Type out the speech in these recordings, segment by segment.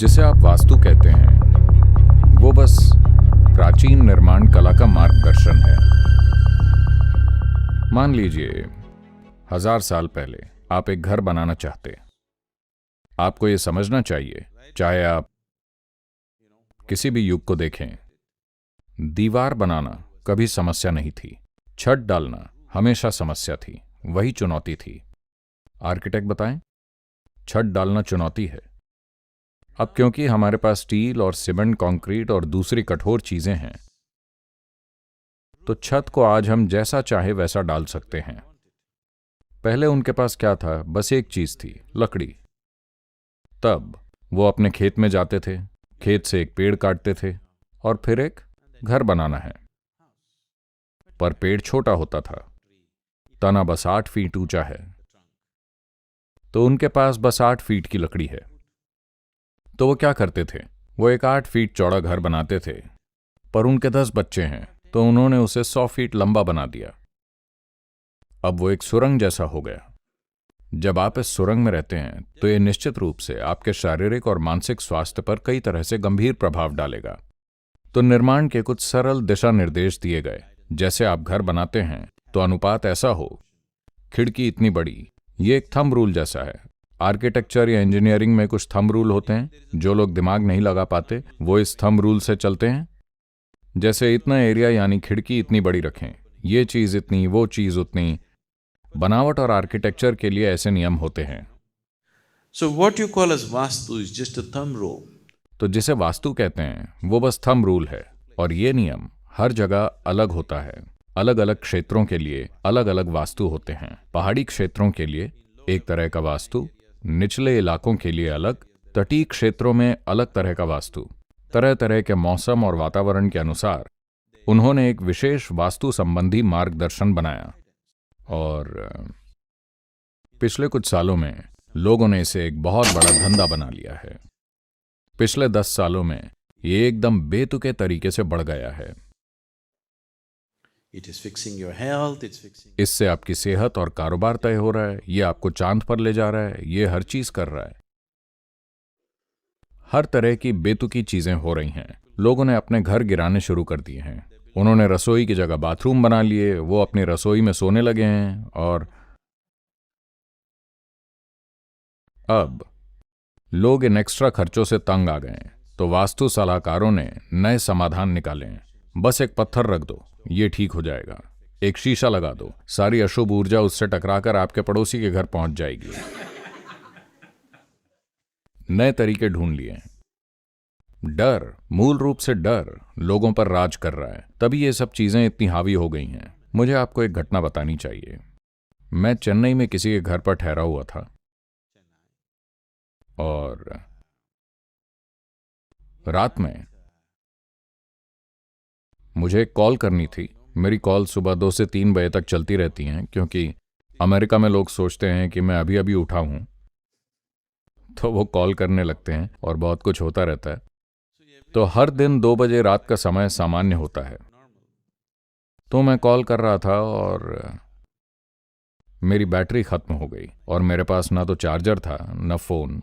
जिसे आप वास्तु कहते हैं वो बस प्राचीन निर्माण कला का मार्गदर्शन है। मान लीजिए 1000 साल पहले आप एक घर बनाना चाहते। आपको ये समझना चाहिए, चाहे आप किसी भी युग को देखें, दीवार बनाना कभी समस्या नहीं थी, छत डालना हमेशा समस्या थी, वही चुनौती थी। आर्किटेक्ट बताएं, छत डालना चुनौती है। अब क्योंकि हमारे पास स्टील और सीमेंट, कंक्रीट और दूसरी कठोर चीजें हैं, तो छत को आज हम जैसा चाहे वैसा डाल सकते हैं। पहले उनके पास क्या था? बस एक चीज थी, लकड़ी। तब वो अपने खेत में जाते थे, खेत से एक पेड़ काटते थे और फिर एक घर बनाना है। पर पेड़ छोटा होता था, तना बस 8 फीट ऊंचा है, तो उनके पास बस 8 फीट की लकड़ी है। तो वो क्या करते थे? वो एक 8 फीट चौड़ा घर बनाते थे। पर उनके 10 बच्चे हैं, तो उन्होंने उसे 100 फीट लंबा बना दिया। अब वो एक सुरंग जैसा हो गया। जब आप इस सुरंग में रहते हैं तो ये निश्चित रूप से आपके शारीरिक और मानसिक स्वास्थ्य पर कई तरह से गंभीर प्रभाव डालेगा। तो निर्माण के कुछ सरल दिशा निर्देश दिए गए। जैसे आप घर बनाते हैं तो अनुपात ऐसा हो, खिड़की इतनी बड़ी। ये एक थंब रूल जैसा है। आर्किटेक्चर या इंजीनियरिंग में कुछ थंब रूल होते हैं। जो लोग दिमाग नहीं लगा पाते वो इस थंब रूल से चलते हैं। जैसे इतना एरिया यानी खिड़की इतनी बड़ी रखें, ये चीज इतनी, वो चीज उतनी। बनावट और आर्किटेक्चर के लिए ऐसे नियम होते हैं। So what you call as Vastu is just a thumb rule. तो जिसे वास्तु कहते हैं वो बस थंब रूल है। और ये नियम हर जगह अलग होता है। अलग अलग क्षेत्रों के लिए अलग अलग वास्तु होते हैं। पहाड़ी क्षेत्रों के लिए एक तरह का वास्तु, निचले इलाकों के लिए अलग, तटीय क्षेत्रों में अलग तरह का वास्तु। तरह तरह के मौसम और वातावरण के अनुसार उन्होंने एक विशेष वास्तु संबंधी मार्गदर्शन बनाया। और पिछले कुछ सालों में लोगों ने इसे एक बहुत बड़ा धंधा बना लिया है। पिछले 10 सालों में ये एकदम बेतुके तरीके से बढ़ गया है। It is fixing your health, it's fixing... इससे आपकी सेहत और कारोबार तय हो रहा है, ये आपको चांद पर ले जा रहा है, ये हर चीज कर रहा है। हर तरह की बेतुकी चीजें हो रही हैं। लोगों ने अपने घर गिराने शुरू कर दिए हैं। उन्होंने रसोई की जगह बाथरूम बना लिए, वो अपनी रसोई में सोने लगे हैं। और अब लोग इन एक्स्ट्रा खर्चों से तंग आ गए हैं, तो वास्तु सलाहकारों ने नए समाधान निकाले हैं। बस एक पत्थर रख दो, ये ठीक हो जाएगा। एक शीशा लगा दो, सारी अशुभ ऊर्जा उससे टकराकर आपके पड़ोसी के घर पहुंच जाएगी। नए तरीके ढूंढ लिए। डर, मूल रूप से डर लोगों पर राज कर रहा है, तभी ये सब चीजें इतनी हावी हो गई हैं। मुझे आपको एक घटना बतानी चाहिए। मैं चेन्नई में किसी के घर पर ठहरा हुआ था और रात में मुझे एक कॉल करनी थी। मेरी कॉल सुबह 2 से 3 बजे तक चलती रहती हैं, क्योंकि अमेरिका में लोग सोचते हैं कि मैं अभी अभी उठा हूं, तो वो कॉल करने लगते हैं और बहुत कुछ होता रहता है। तो हर दिन 2 बजे रात का समय सामान्य होता है। तो मैं कॉल कर रहा था और मेरी बैटरी खत्म हो गई और मेरे पास ना तो चार्जर था न फोन,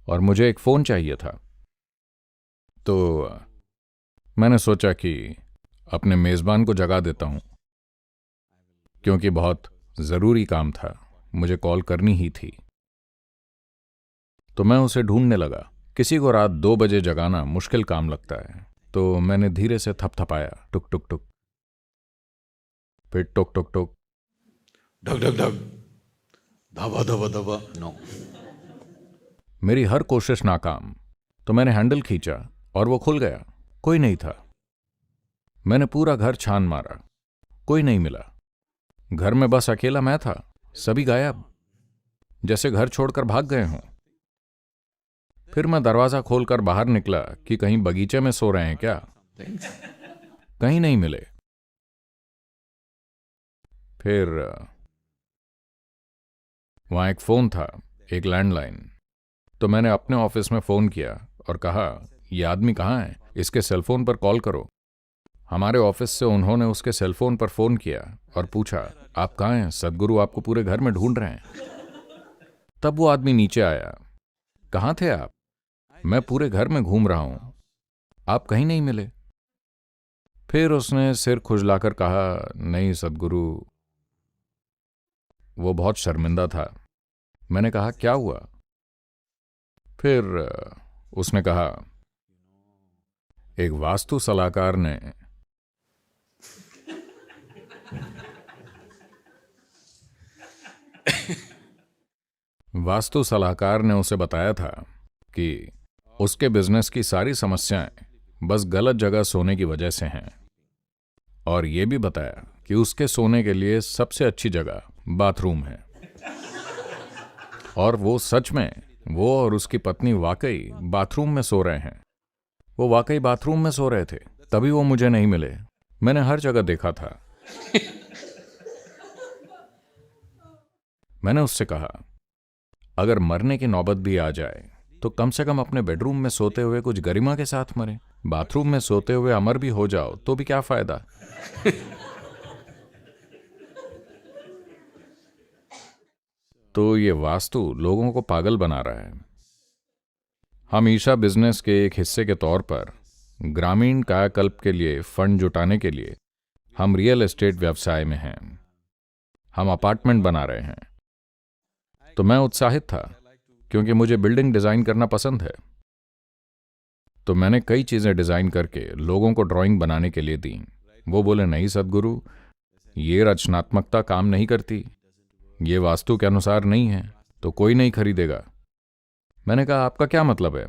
और मुझे एक फोन चाहिए था। तो मैंने सोचा कि अपने मेजबान को जगा देता हूं, क्योंकि बहुत जरूरी काम था, मुझे कॉल करनी ही थी। तो मैं उसे ढूंढने लगा। किसी को रात 2 बजे जगाना मुश्किल काम लगता है। तो मैंने धीरे से थपथपाया, टुक टुक टुक, फिर टुक टुक टुक, Dug, dug, dug. Dhaba, dhaba, dhaba. No. मेरी हर कोशिश नाकाम। तो मैंने हैंडल खींचा और वो खुल गया। कोई नहीं था। मैंने पूरा घर छान मारा, कोई नहीं मिला। घर में बस अकेला मैं था, सभी गायब, जैसे घर छोड़कर भाग गए हों। फिर मैं दरवाजा खोलकर बाहर निकला कि कहीं बगीचे में सो रहे हैं क्या। कहीं नहीं मिले। फिर वहां एक फोन था, एक लैंडलाइन। तो मैंने अपने ऑफिस में फोन किया और कहा, यह आदमी कहाँ है, इसके सेलफोन पर कॉल करो। हमारे ऑफिस से उन्होंने उसके सेलफोन पर फोन किया और पूछा, आप कहाँ हैं, सदगुरु आपको पूरे घर में ढूंढ रहे हैं। तब वो आदमी नीचे आया। कहाँ थे आप? मैं पूरे घर में घूम रहा हूं, आप कहीं नहीं मिले। फिर उसने सिर खुजलाकर कहा, नहीं सद्गुरु। वो बहुत शर्मिंदा था। मैंने कहा, क्या हुआ? फिर उसने कहा, एक वास्तु सलाहकार ने उसे बताया था कि उसके बिजनेस की सारी समस्याएं बस गलत जगह सोने की वजह से हैं, और यह भी बताया कि उसके सोने के लिए सबसे अच्छी जगह बाथरूम है। और वो सच में, वो और उसकी पत्नी वाकई बाथरूम में सो रहे हैं। वो वाकई बाथरूम में सो रहे थे, तभी वो मुझे नहीं मिले। मैंने हर जगह देखा था। मैंने उससे कहा, अगर मरने की नौबत भी आ जाए तो कम से कम अपने बेडरूम में सोते हुए कुछ गरिमा के साथ मरे। बाथरूम में सोते हुए अमर भी हो जाओ तो भी क्या फायदा। तो ये वास्तु लोगों को पागल बना रहा है। हम ईशा बिजनेस के एक हिस्से के तौर पर ग्रामीण कायाकल्प के लिए फंड जुटाने के लिए हम रियल एस्टेट व्यवसाय में हैं। हम अपार्टमेंट बना रहे हैं। तो मैं उत्साहित था क्योंकि मुझे बिल्डिंग डिजाइन करना पसंद है। तो मैंने कई चीजें डिजाइन करके लोगों को ड्राइंग बनाने के लिए दी। वो बोले, नहीं सद्गुरु, ये रचनात्मकता काम नहीं करती, ये वास्तु के अनुसार नहीं है, तो कोई नहीं खरीदेगा। मैंने कहा, आपका क्या मतलब है?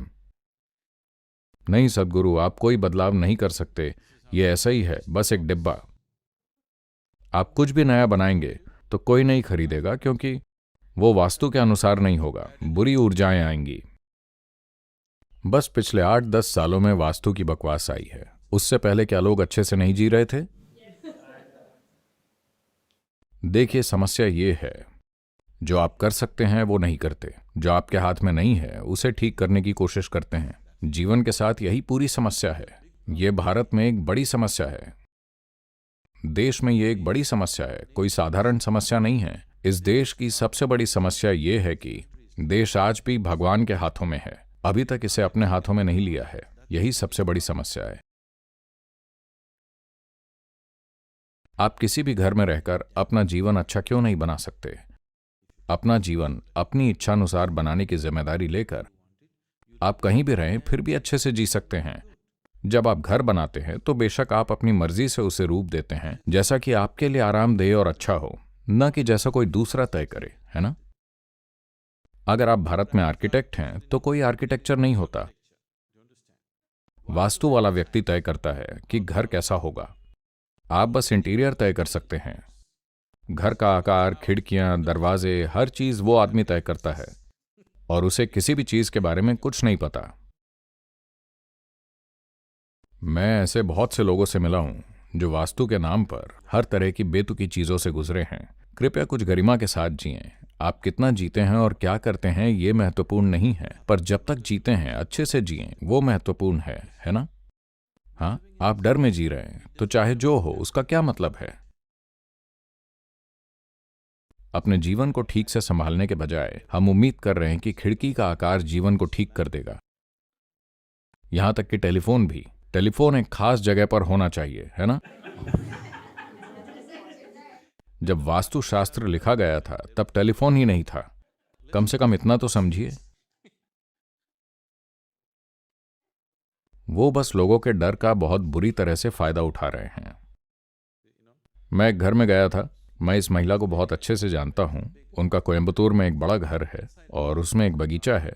नहीं सद्गुरु, आप कोई बदलाव नहीं कर सकते, ये ऐसा ही है, बस एक डिब्बा। आप कुछ भी नया बनाएंगे तो कोई नहीं खरीदेगा, क्योंकि वो वास्तु के अनुसार नहीं होगा, बुरी ऊर्जाएं आएंगी। बस पिछले 8-10 सालों में वास्तु की बकवास आई है। उससे पहले क्या लोग अच्छे से नहीं जी रहे थे? देखिए, समस्या ये है, जो आप कर सकते हैं वो नहीं करते, जो आपके हाथ में नहीं है उसे ठीक करने की कोशिश करते हैं। जीवन के साथ यही पूरी समस्या है। ये भारत में एक बड़ी समस्या है, देश में ये एक बड़ी समस्या है, कोई साधारण समस्या नहीं है। इस देश की सबसे बड़ी समस्या ये है कि देश आज भी भगवान के हाथों में है, अभी तक इसे अपने हाथों में नहीं लिया है। यही सबसे बड़ी समस्या है। आप किसी भी घर में रहकर अपना जीवन अच्छा क्यों नहीं बना सकते? अपना जीवन अपनी इच्छानुसार बनाने की जिम्मेदारी लेकर आप कहीं भी रहें फिर भी अच्छे से जी सकते हैं। जब आप घर बनाते हैं तो बेशक आप अपनी मर्जी से उसे रूप देते हैं, जैसा कि आपके लिए आरामदेह और अच्छा हो, न कि जैसा कोई दूसरा तय करे, है ना? अगर आप भारत में आर्किटेक्ट हैं तो कोई आर्किटेक्चर नहीं होता। वास्तु वाला व्यक्ति तय करता है कि घर कैसा होगा। आप बस इंटीरियर तय कर सकते हैं। घर का आकार, खिड़कियां, दरवाजे, हर चीज वो आदमी तय करता है, और उसे किसी भी चीज के बारे में कुछ नहीं पता। मैं ऐसे बहुत से लोगों से मिला हूं जो वास्तु के नाम पर हर तरह की बेतुकी चीजों से गुजरे हैं। कृपया कुछ गरिमा के साथ जिएं। आप कितना जीते हैं और क्या करते हैं ये महत्वपूर्ण नहीं है, पर जब तक जीते हैं अच्छे से जिएं, वो महत्वपूर्ण है ना? हाँ, आप डर में जी रहे हैं तो चाहे जो हो उसका क्या मतलब है? अपने जीवन को ठीक से संभालने के बजाय हम उम्मीद कर रहे हैं कि खिड़की का आकार जीवन को ठीक कर देगा। यहां तक कि टेलीफोन भी। टेलीफोन एक खास जगह पर होना चाहिए, है ना? जब वास्तुशास्त्र लिखा गया था तब टेलीफोन ही नहीं था। कम से कम इतना तो समझिए। वो बस लोगों के डर का बहुत बुरी तरह से फायदा उठा रहे हैं। मैं एक घर में गया था। मैं इस महिला को बहुत अच्छे से जानता हूं। उनका कोयंबतूर में एक बड़ा घर है और उसमें एक बगीचा है।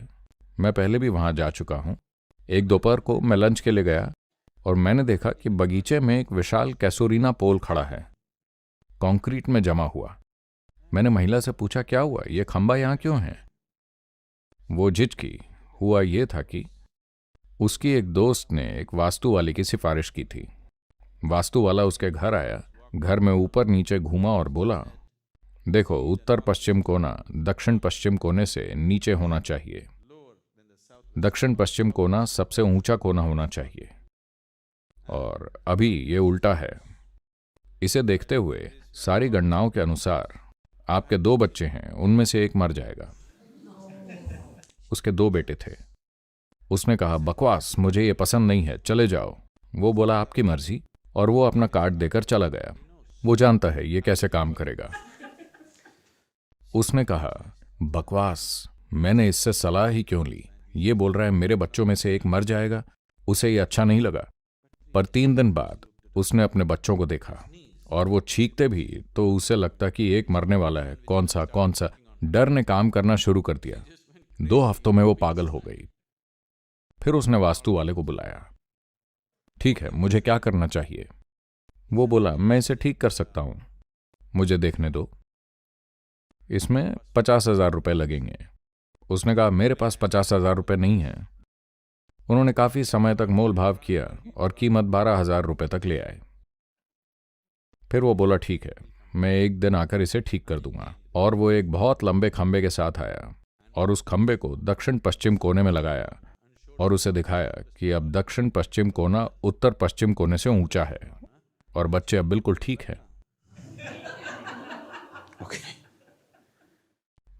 मैं पहले भी वहां जा चुका हूं। एक दोपहर को मैं लंच के लिए गया और मैंने देखा कि बगीचे में एक विशाल कैसोरीना पोल खड़ा है, कंक्रीट में जमा हुआ। मैंने महिला से पूछा, क्या हुआ, ये खंबा यहां क्यों है? वो झिझकी। हुआ ये था कि उसकी एक दोस्त ने एक वास्तु वाले की सिफारिश की थी। वास्तु वाला उसके घर आया, घर में ऊपर नीचे घूमा और बोला, देखो, उत्तर पश्चिम कोना दक्षिण पश्चिम कोने से नीचे होना चाहिए। दक्षिण पश्चिम कोना सबसे ऊंचा कोना होना चाहिए, और अभी ये उल्टा है। इसे देखते हुए सारी गणनाओं के अनुसार आपके 2 बच्चे हैं, उनमें से एक मर जाएगा। उसके 2 बेटे थे। उसने कहा, बकवास, मुझे ये पसंद नहीं है, चले जाओ। वो बोला, आपकी मर्जी, और वो अपना कार्ड देकर चला गया। वो जानता है ये कैसे काम करेगा। उसने कहा, बकवास, मैंने इससे सलाह ही क्यों ली, ये बोल रहा है मेरे बच्चों में से एक मर जाएगा। उसे ये अच्छा नहीं लगा। पर 3 दिन बाद उसने अपने बच्चों को देखा और वो चीखते भी तो उसे लगता कि एक मरने वाला है। कौन सा। डर ने काम करना शुरू कर दिया। 2 हफ्तों में वो पागल हो गई। फिर उसने वास्तु वाले को बुलाया। ठीक है, मुझे क्या करना चाहिए? वो बोला, मैं इसे ठीक कर सकता हूं, मुझे देखने दो। इसमें 50,000 रुपये लगेंगे। उसने कहा, मेरे पास 50,000 रुपये नहीं है। उन्होंने काफी समय तक मोल भाव किया और कीमत 12,000 रुपये तक ले आए। फिर वो बोला, ठीक है, मैं एक दिन आकर इसे ठीक कर दूंगा। और वो एक बहुत लंबे खंबे के साथ आया और उस खंबे को दक्षिण पश्चिम कोने में लगाया और उसे दिखाया कि अब दक्षिण पश्चिम कोना उत्तर पश्चिम कोने से ऊंचा है और बच्चे अब बिल्कुल ठीक है। Okay.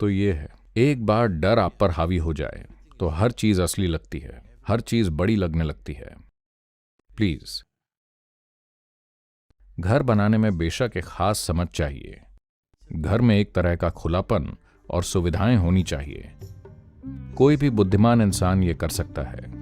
तो ये है, एक बार डर आप पर हावी हो जाए तो हर चीज असली लगती है, हर चीज बड़ी लगने लगती है। प्लीज, घर बनाने में बेशक एक खास समझ चाहिए। घर में एक तरह का खुलापन और सुविधाएं होनी चाहिए। कोई भी बुद्धिमान इंसान ये कर सकता है।